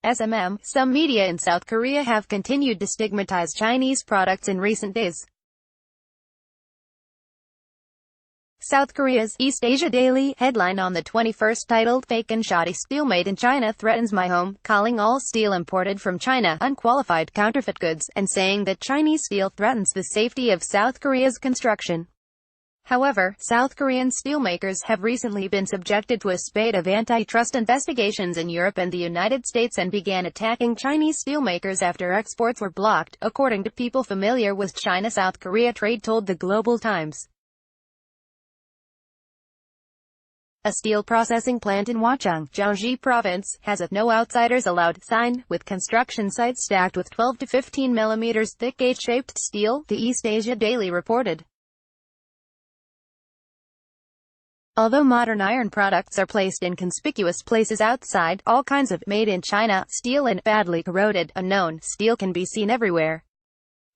SMM. Some media in South Korea have continued to stigmatize Chinese products in recent days. South Korea's East Asia Daily headline on the 21st titled "Fake and Shoddy Steel Made in China Threatens My Home," calling all steel imported from China unqualified counterfeit goods, and saying that Chinese steel threatens the safety of South Korea's construction. However, South Korean steelmakers have recently been subjected to a spate of antitrust investigations in Europe and the United States and began attacking Chinese steelmakers after exports were blocked, according to people familiar with China-South Korea trade told the Global Times. A steel processing plant in Hwacheong, Jiangxi Province, has a "No Outsiders Allowed" sign, with construction sites stacked with 12 to 15 mm thick H-shaped steel, the East Asia Daily reported. Although modern iron products are placed in conspicuous places outside, all kinds of "made in China" steel and badly corroded, unknown steel can be seen everywhere.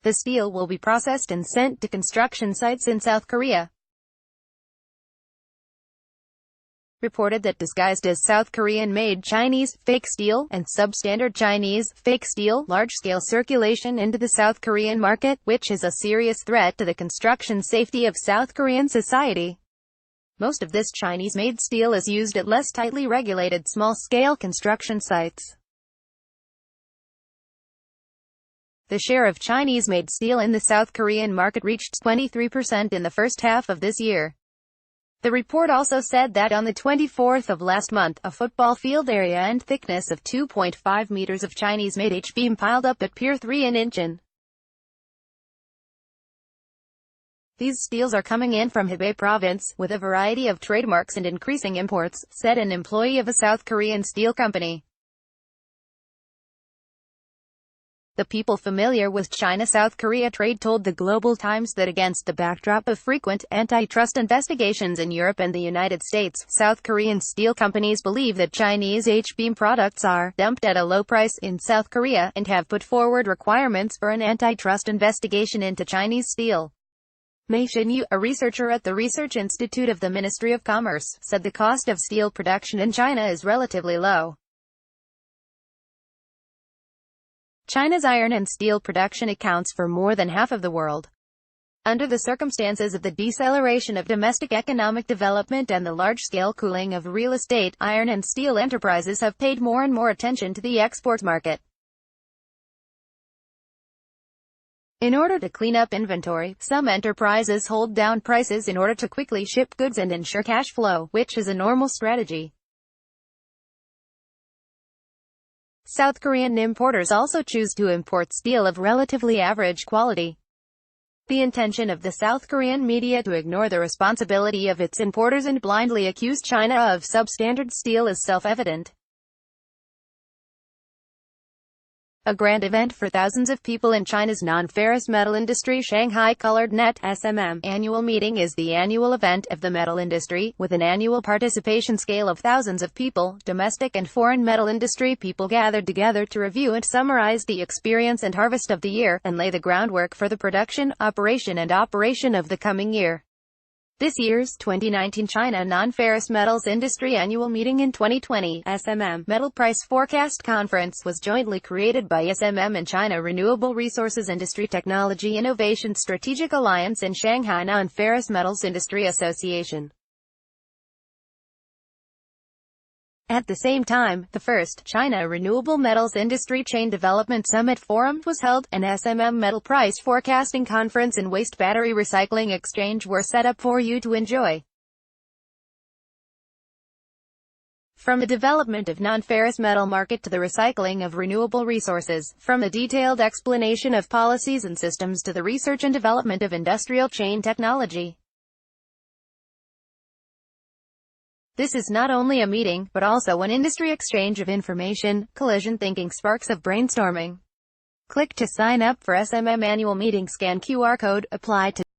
The steel will be processed and sent to construction sites in South Korea. Reported that disguised as South Korean-made Chinese fake steel and substandard Chinese fake steel, large-scale circulation into the South Korean market, which is a serious threat to the construction safety of South Korean society. Most of this Chinese-made steel is used at less tightly regulated small-scale construction sites. The share of Chinese-made steel in the South Korean market reached 23% in the first half of this year. The report also said that on the 24th of last month, a football field area and thickness of 2.5 meters of Chinese-made H-beam piled up at Pier 3 in Incheon. These steels are coming in from Hebei Province, with a variety of trademarks and increasing imports, said an employee of a South Korean steel company. The people familiar with China-South Korea trade told the Global Times that against the backdrop of frequent antitrust investigations in Europe and the United States, South Korean steel companies believe that Chinese H-beam products are dumped at a low price in South Korea, and have put forward requirements for an antitrust investigation into Chinese steel. Mei Xinyu, a researcher at the Research Institute of the Ministry of Commerce, said the cost of steel production in China is relatively low. China's iron and steel production accounts for more than half of the world. Under the circumstances of the deceleration of domestic economic development and the large-scale cooling of real estate, iron and steel enterprises have paid more and more attention to the export market. In order to clean up inventory, some enterprises hold down prices in order to quickly ship goods and ensure cash flow, which is a normal strategy. South Korean importers also choose to import steel of relatively average quality. The intention of the South Korean media to ignore the responsibility of its importers and blindly accuse China of substandard steel is self-evident. A grand event for thousands of people in China's non-ferrous metal industry, Shanghai Colored Net (SMM) annual meeting is the annual event of the metal industry, with an annual participation scale of thousands of people. Domestic and foreign metal industry people gathered together to review and summarize the experience and harvest of the year, and lay the groundwork for the production, operation of the coming year. This year's 2019 China Non-Ferrous Metals Industry Annual Meeting in 2020, SMM, Metal Price Forecast Conference, was jointly created by SMM and China Renewable Resources Industry Technology Innovation Strategic Alliance and Shanghai Non-Ferrous Metals Industry Association. At the same time, the first China Renewable Metals Industry Chain Development Summit Forum was held, and SMM Metal Price Forecasting Conference and Waste Battery Recycling Exchange were set up for you to enjoy. From the development of non-ferrous metal market to the recycling of renewable resources, from the detailed explanation of policies and systems to the research and development of industrial chain technology. This is not only a meeting, but also an industry exchange of information, collision thinking, sparks of brainstorming. Click to sign up for SMM annual meeting, scan QR code, apply to